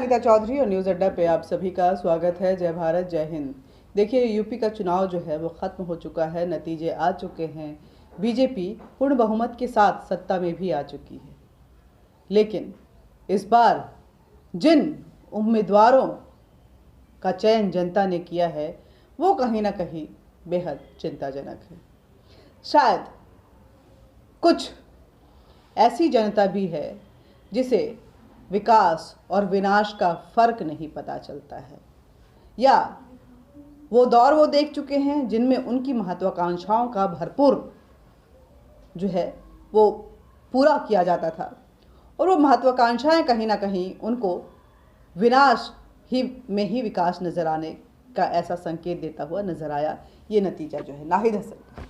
अनीता चौधरी और न्यूज़ अड्डा पे आप सभी का स्वागत है। जय भारत, जय हिंद। देखिए, यूपी का चुनाव जो है वो ख़त्म हो चुका है, नतीजे आ चुके हैं। बीजेपी पूर्ण बहुमत के साथ सत्ता में भी आ चुकी है, लेकिन इस बार जिन उम्मीदवारों का चयन जनता ने किया है वो कहीं ना कहीं बेहद चिंताजनक है। शायद कुछ ऐसी जनता भी है जिसे विकास और विनाश का फर्क नहीं पता चलता है, या वो दौर वो देख चुके हैं जिनमें उनकी महत्वाकांक्षाओं का भरपूर जो है वो पूरा किया जाता था, और वो महत्वाकांक्षाएं कहीं ना कहीं उनको विनाश ही में ही विकास नज़र आने का ऐसा संकेत देता हुआ नज़र आया। ये नतीजा जो है नाहिद हसन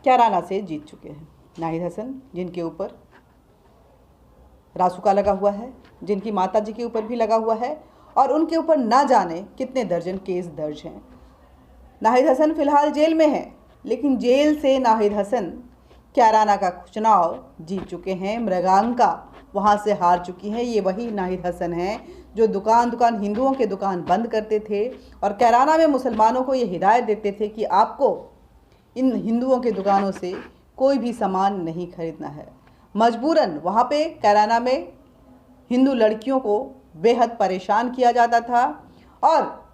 कैराना से जीत चुके हैं। नाहिद हसन जिनके ऊपर रासुका लगा हुआ है, जिनकी माता जी के ऊपर भी लगा हुआ है, और उनके ऊपर ना जाने कितने दर्जन केस दर्ज हैं। नाहिद हसन फिलहाल जेल में हैं, लेकिन जेल से नाहिद हसन कैराना का चुनाव जीत चुके हैं। मृगांका वहां से हार चुकी हैं। ये वही नाहिद हसन हैं जो दुकान हिंदुओं के दुकान बंद करते थे और कैराना में मुसलमानों को ये हिदायत देते थे कि आपको इन हिंदुओं के दुकानों से कोई भी सामान नहीं खरीदना है। मजबूरन वहाँ पे कैराना में हिंदू लड़कियों को बेहद परेशान किया जाता था, और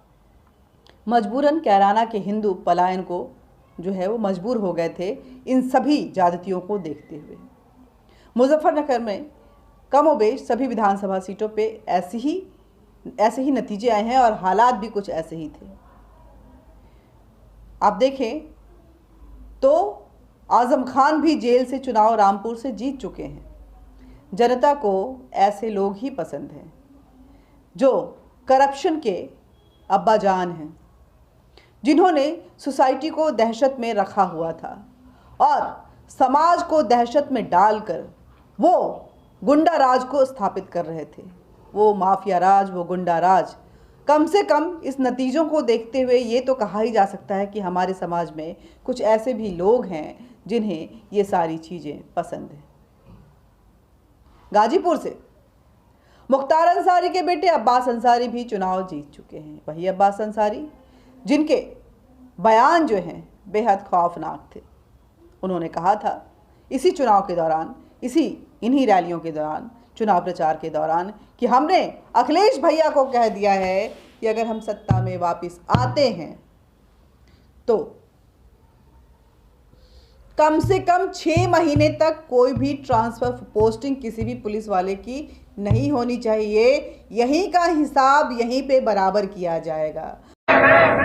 मजबूरन कैराना के हिंदू पलायन को जो है वो मजबूर हो गए थे इन सभी ज्यादतियों को देखते हुए। मुजफ्फरनगर में कमोबेश सभी विधानसभा सीटों पे ऐसे ही नतीजे आए हैं, और हालात भी कुछ ऐसे ही थे। आप देखें तो आजम खान भी जेल से चुनाव रामपुर से जीत चुके हैं। जनता को ऐसे लोग ही पसंद हैं जो करप्शन के अब्बाजान हैं, जिन्होंने सोसाइटी को दहशत में रखा हुआ था और समाज को दहशत में डालकर वो गुंडा राज को स्थापित कर रहे थे। वो माफिया राज, वो गुंडा राज। कम से कम इस नतीजों को देखते हुए ये तो कहा ही जा सकता है कि हमारे समाज में कुछ ऐसे भी लोग हैं जिन्हें ये सारी चीज़ें पसंद हैं। गाजीपुर से मुख्तार अंसारी के बेटे अब्बास अंसारी भी चुनाव जीत चुके हैं। वही अब्बास अंसारी जिनके बयान जो हैं बेहद खौफनाक थे। उन्होंने कहा था इसी चुनाव के दौरान, इन्हीं रैलियों के दौरान, चुनाव प्रचार के दौरान, कि हमने अखिलेश भैया को कह दिया है कि अगर हम सत्ता में वापस आते हैं तो कम से कम 6 महीने तक कोई भी ट्रांसफर पोस्टिंग किसी भी पुलिस वाले की नहीं होनी चाहिए। यहीं का हिसाब यहीं पे बराबर किया जाएगा।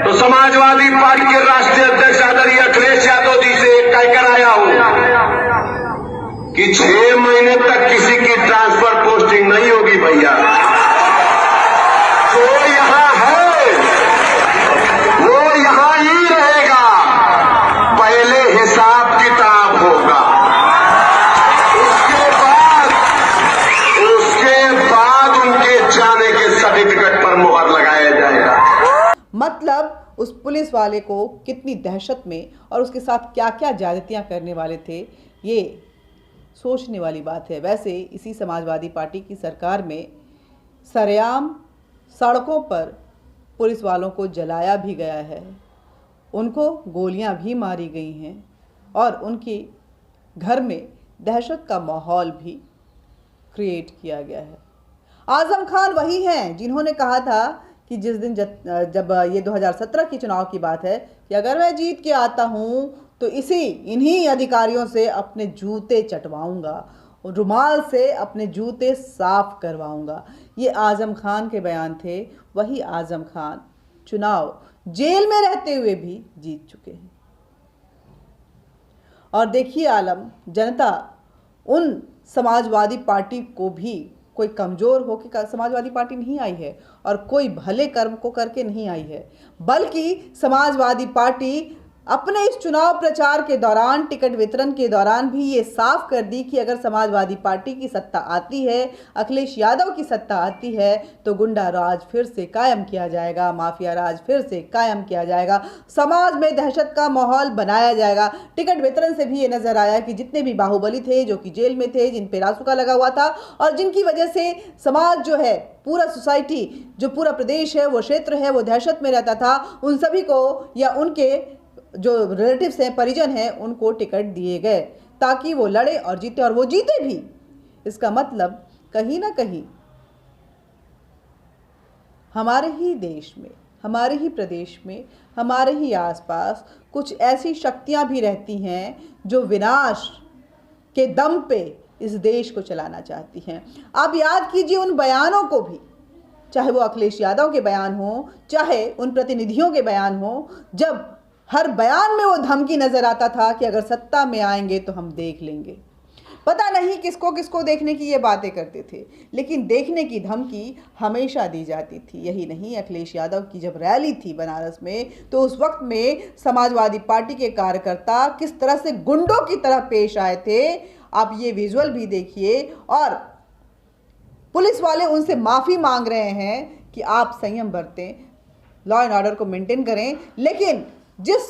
तो समाजवादी पार्टी के राष्ट्रीय अध्यक्ष आदरणीय अखिलेश यादव जी से कहकर आया हूं कि 6 महीने तक किसी की ट्रांसफर पोस्टिंग नहीं होगी भैया। जो यहां है वो यहां ही रहेगा। पहले हिसाब किताब होगा, उसके बाद उनके जाने के सर्टिफिकेट पर मुहर लगाया जाएगा। मतलब उस पुलिस वाले को कितनी दहशत में और उसके साथ क्या क्या ज्यादतियां करने वाले थे, ये सोचने वाली बात है। वैसे इसी समाजवादी पार्टी की सरकार में सरेआम सड़कों पर पुलिस वालों को जलाया भी गया है, उनको गोलियां भी मारी गई हैं, और उनके घर में दहशत का माहौल भी क्रिएट किया गया है। आजम खान वही हैं जिन्होंने कहा था कि जिस दिन जब ये 2017 की चुनाव की बात है कि अगर मैं जीत के आता हूं तो इन्हीं अधिकारियों से अपने जूते चटवाऊंगा, रुमाल से अपने जूते साफ करवाऊंगा। ये आजम खान के बयान थे। वही आजम खान चुनाव जेल में रहते हुए भी जीत चुके हैं। और देखिए आलम, जनता उन समाजवादी पार्टी को भी कोई कमज़ोर हो के समाजवादी पार्टी नहीं आई है और कोई भले कर्म को करके नहीं आई है, बल्कि समाजवादी पार्टी अपने इस चुनाव प्रचार के दौरान, टिकट वितरण के दौरान भी ये साफ कर दी कि अगर समाजवादी पार्टी की सत्ता आती है, अखिलेश यादव की सत्ता आती है, तो गुंडा राज फिर से कायम किया जाएगा, माफिया राज फिर से कायम किया जाएगा, समाज में दहशत का माहौल बनाया जाएगा। टिकट वितरण से भी ये नजर आया कि जितने भी बाहुबली थे, जो कि जेल में थे, जिन पे रासुका लगा हुआ था और जिनकी वजह से समाज जो है, पूरा सोसाइटी, जो पूरा प्रदेश है, वो क्षेत्र है, वो दहशत में रहता था, उन सभी को या उनके जो रिलेटिव्स हैं, परिजन हैं, उनको टिकट दिए गए ताकि वो लड़े और जीते, और वो जीते भी। इसका मतलब कहीं ना कहीं हमारे ही देश में, हमारे ही प्रदेश में, हमारे ही आसपास कुछ ऐसी शक्तियां भी रहती हैं जो विनाश के दम पे इस देश को चलाना चाहती हैं। आप याद कीजिए उन बयानों को भी, चाहे वो अखिलेश यादव के बयान हो, चाहे उन प्रतिनिधियों के बयान हो, जब हर बयान में वो धमकी नजर आता था कि अगर सत्ता में आएंगे तो हम देख लेंगे। पता नहीं किसको किसको देखने की ये बातें करते थे, लेकिन देखने की धमकी हमेशा दी जाती थी। यही नहीं, अखिलेश यादव की जब रैली थी बनारस में, तो उस वक्त में समाजवादी पार्टी के कार्यकर्ता किस तरह से गुंडों की तरह पेश आए थे, आप ये विजुअल भी देखिए। और पुलिस वाले उनसे माफ़ी मांग रहे हैं कि आप संयम बरतें, लॉ एंड ऑर्डर को मेंटेन करें। लेकिन जिस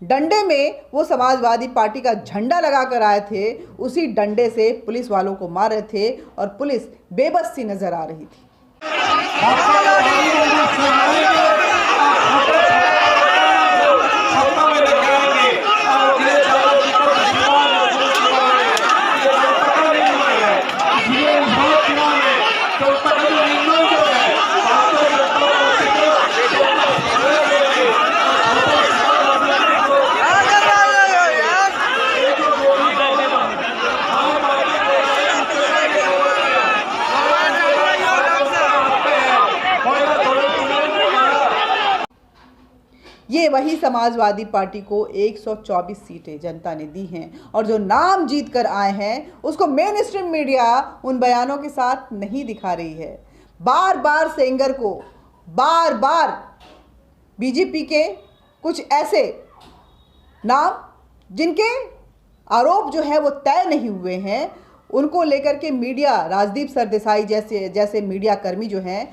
डंडे में वो समाजवादी पार्टी का झंडा लगा कर आए थे, उसी डंडे से पुलिस वालों को मार रहे थे और पुलिस बेबस सी नजर आ रही थी। ये वही समाजवादी पार्टी को 124 सीटें जनता ने दी हैं, और जो नाम जीत कर आए हैं उसको मेन स्ट्रीम मीडिया उन बयानों के साथ नहीं दिखा रही है। बार बार सेंगर को, बार बार बीजेपी के कुछ ऐसे नाम जिनके आरोप जो है वो तय नहीं हुए हैं, उनको लेकर के मीडिया, राजदीप सरदेसाई जैसे मीडिया कर्मी जो हैं,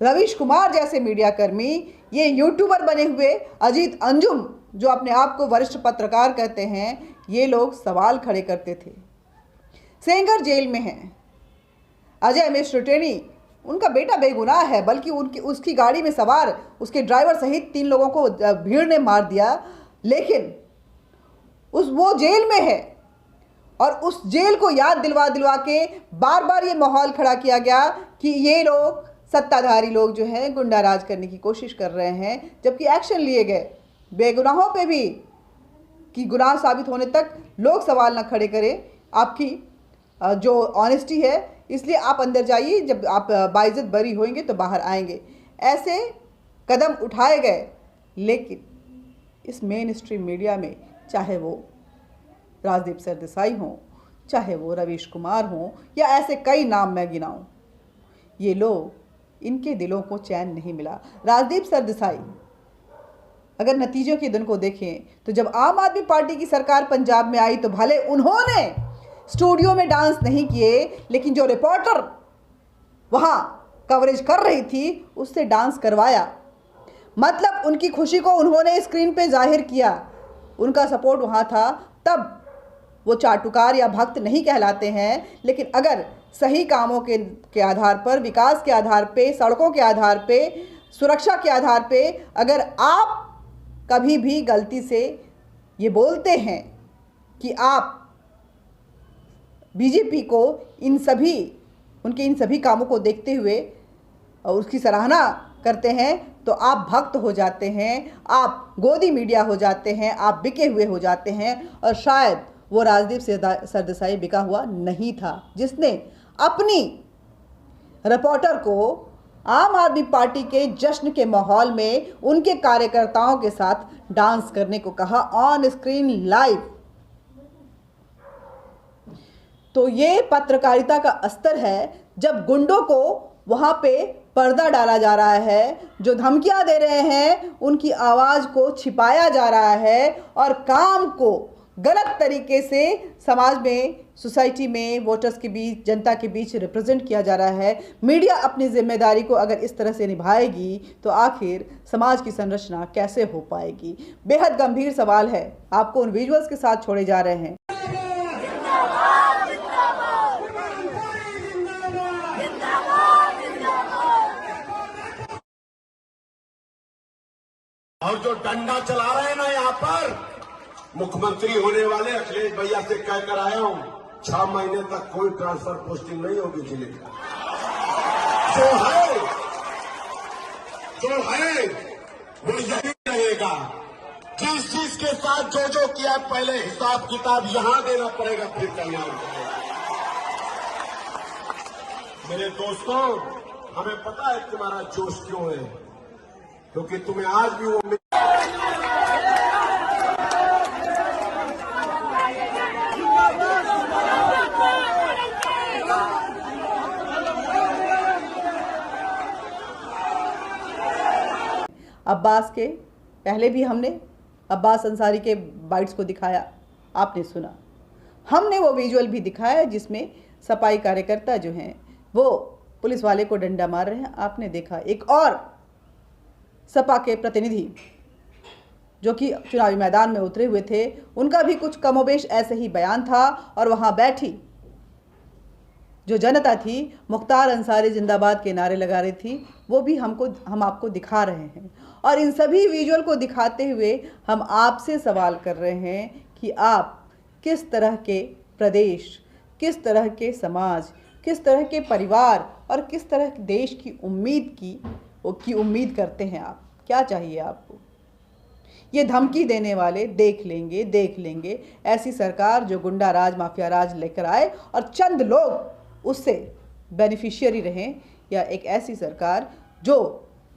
रवीश कुमार जैसे मीडिया कर्मी, ये यूट्यूबर बने हुए अजीत अंजुम जो अपने आप को वरिष्ठ पत्रकार कहते हैं, ये लोग सवाल खड़े करते थे। सेंगर जेल में हैं, अजय मिश्र टेनी, उनका बेटा बेगुनाह है, बल्कि उसकी गाड़ी में सवार उसके ड्राइवर सहित 3 लोगों को भीड़ ने मार दिया, लेकिन वो जेल में है। और उस जेल को याद दिलवा के बार बार ये माहौल खड़ा किया गया कि ये लोग, सत्ताधारी लोग जो हैं, गुंडा राज करने की कोशिश कर रहे हैं, जबकि एक्शन लिए गए बेगुनाहों पे भी कि गुनाह साबित होने तक लोग सवाल ना खड़े करें आपकी जो ऑनेस्टी है, इसलिए आप अंदर जाइए, जब आप बाइज्जत बरी होंगे तो बाहर आएंगे। ऐसे कदम उठाए गए, लेकिन इस मेन स्ट्रीम मीडिया में, चाहे वो राजदीप सरदेसाई हों, चाहे वो रवीश कुमार हों, या ऐसे कई नाम मैं गिनाऊं, ये लोग, इनके दिलों को चैन नहीं मिला। राजदीप सरदेसाई अगर नतीजों के दिन को देखें तो जब आम आदमी पार्टी की सरकार पंजाब में आई तो भले उन्होंने स्टूडियो में डांस नहीं किए, लेकिन जो रिपोर्टर वहां कवरेज कर रही थी उससे डांस करवाया। मतलब उनकी खुशी को उन्होंने स्क्रीन पे जाहिर किया, उनका सपोर्ट वहां था। तब वो चाटुकार या भक्त नहीं कहलाते हैं, लेकिन अगर सही कामों के आधार पर, विकास के आधार पे, सड़कों के आधार पे, सुरक्षा के आधार पे अगर आप कभी भी गलती से ये बोलते हैं कि आप बीजेपी को उनके इन सभी कामों को देखते हुए और उसकी सराहना करते हैं, तो आप भक्त हो जाते हैं, आप गोदी मीडिया हो जाते हैं, आप बिके हुए हो जाते हैं। और शायद वो राजदीप सरदेसाई बिका हुआ नहीं था, जिसने अपनी रिपोर्टर को आम आदमी पार्टी के जश्न के माहौल में उनके कार्यकर्ताओं के साथ डांस करने को कहा ऑन स्क्रीन लाइव। तो ये पत्रकारिता का अस्तर है, जब गुंडों को वहां पे पर्दा डाला जा रहा है, जो धमकियां दे रहे हैं उनकी आवाज़ को छिपाया जा रहा है और काम को गलत तरीके से समाज में, सोसाइटी में, वोटर्स के बीच, जनता के बीच रिप्रेजेंट किया जा रहा है। मीडिया अपनी जिम्मेदारी को अगर इस तरह से निभाएगी तो आखिर समाज की संरचना कैसे हो पाएगी? बेहद गंभीर सवाल है। आपको उन विजुअल्स के साथ छोड़े जा रहे हैं। और जो डंडा चला रहे हैं ना यहाँ पर, मुख्यमंत्री होने वाले अखिलेश भैया से कहकर आया हूं, 6 महीने तक कोई ट्रांसफर पोस्टिंग नहीं होगी जिले का। जो है वो यही रहेगा। जिस चीज के साथ जो किया पहले हिसाब किताब यहां देना पड़ेगा, फिर तैयार करेगा। मेरे दोस्तों, हमें पता है तुम्हारा जोश क्यों है, क्योंकि तुम्हें आज भी वो अब्बास के पहले भी हमने अब्बास अंसारी के बाइट्स को दिखाया, आपने सुना। हमने वो विजुअल भी दिखाया जिसमें सफाई कार्यकर्ता जो हैं वो पुलिस वाले को डंडा मार रहे हैं, आपने देखा। एक और सपा के प्रतिनिधि जो कि चुनावी मैदान में उतरे हुए थे, उनका भी कुछ कमोबेश ऐसे ही बयान था और वहाँ बैठी जो जनता थी मुख्तार अंसारी जिंदाबाद के नारे लगा रही थी, वो भी हम आपको दिखा रहे हैं। और इन सभी विजुअल को दिखाते हुए हम आपसे सवाल कर रहे हैं कि आप किस तरह के प्रदेश, किस तरह के समाज, किस तरह के परिवार और किस तरह के देश की उम्मीद करते हैं? आप क्या चाहिए आपको? ये धमकी देने वाले देख लेंगे ऐसी सरकार जो गुंडा राज, माफिया राज लेकर आए और चंद लोग उससे बेनिफिशियरी रहें, या एक ऐसी सरकार जो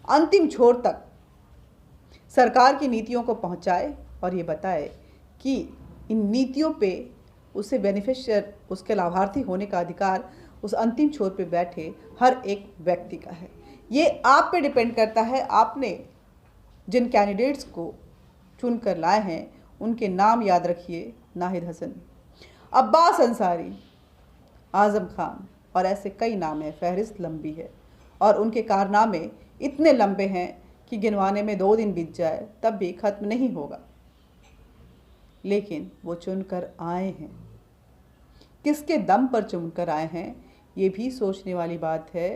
अंतिम छोर तक सरकार की नीतियों को पहुंचाए और ये बताए कि इन नीतियों पे उसे बेनिफिशियर, उसके लाभार्थी होने का अधिकार उस अंतिम छोर पे बैठे हर एक व्यक्ति का है। ये आप पे डिपेंड करता है। आपने जिन कैंडिडेट्स को चुन कर लाए हैं उनके नाम याद रखिए: नाहिद हसन, अब्बास अंसारी, आज़म खान, और ऐसे कई नाम हैं। फहरिस्त लंबी है और उनके कारनामे इतने लंबे हैं कि गिनवाने में 2 दिन बीत जाए तब भी ख़त्म नहीं होगा। लेकिन वो चुनकर आए हैं, किसके दम पर चुनकर आए हैं ये भी सोचने वाली बात है।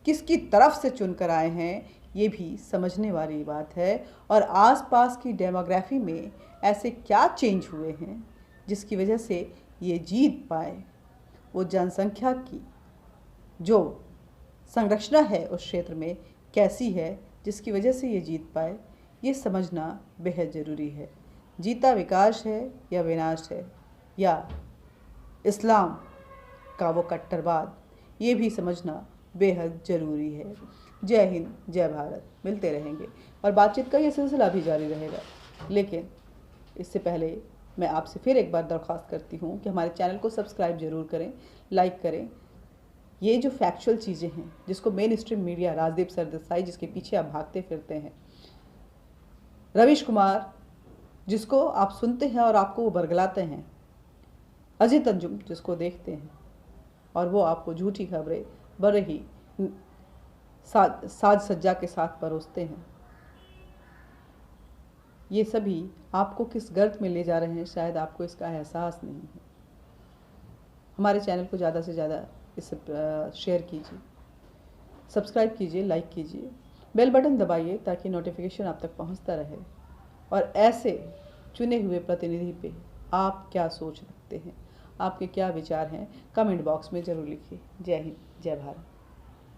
किसकी तरफ से चुनकर आए हैं ये भी समझने वाली बात है। और आसपास की डेमोग्राफी में ऐसे क्या चेंज हुए हैं जिसकी वजह से ये जीत पाए। वो जनसंख्या की जो संरचना है उस क्षेत्र में कैसी है जिसकी वजह से ये जीत पाए, ये समझना बेहद ज़रूरी है। जीता विकास है या विनाश है, या इस्लाम का वो कट्टरवाद, ये भी समझना बेहद ज़रूरी है। जय हिंद, जय भारत। मिलते रहेंगे और बातचीत का ये सिलसिला भी जारी रहेगा। लेकिन इससे पहले मैं आपसे फिर एक बार दरख्वास्त करती हूँ कि हमारे चैनल को सब्सक्राइब ज़रूर करें, लाइक करें। ये जो फैक्चुअल चीज़ें हैं जिसको main stream media, Rajdeep Sardesai जिसके पीछे आप भागते फिरते हैं, रवीश कुमार जिसको आप सुनते हैं और आपको वो बरगलाते हैं, अजीत अंजुम जिसको देखते हैं और वो आपको झूठी खबरें बड़े ही साज सज्जा के साथ परोसते हैं, ये सभी आपको किस गर्त में ले जा रहे हैं शायद आपको इसका एहसास नहीं है। हमारे चैनल को ज़्यादा से ज़्यादा इसे शेयर कीजिए, सब्सक्राइब कीजिए, लाइक कीजिए, बेल बटन दबाइए ताकि नोटिफिकेशन आप तक पहुंचता रहे। और ऐसे चुने हुए प्रतिनिधि पे आप क्या सोच रखते हैं, आपके क्या विचार हैं, कमेंट बॉक्स में ज़रूर लिखिए। जय हिंद, जय भारत।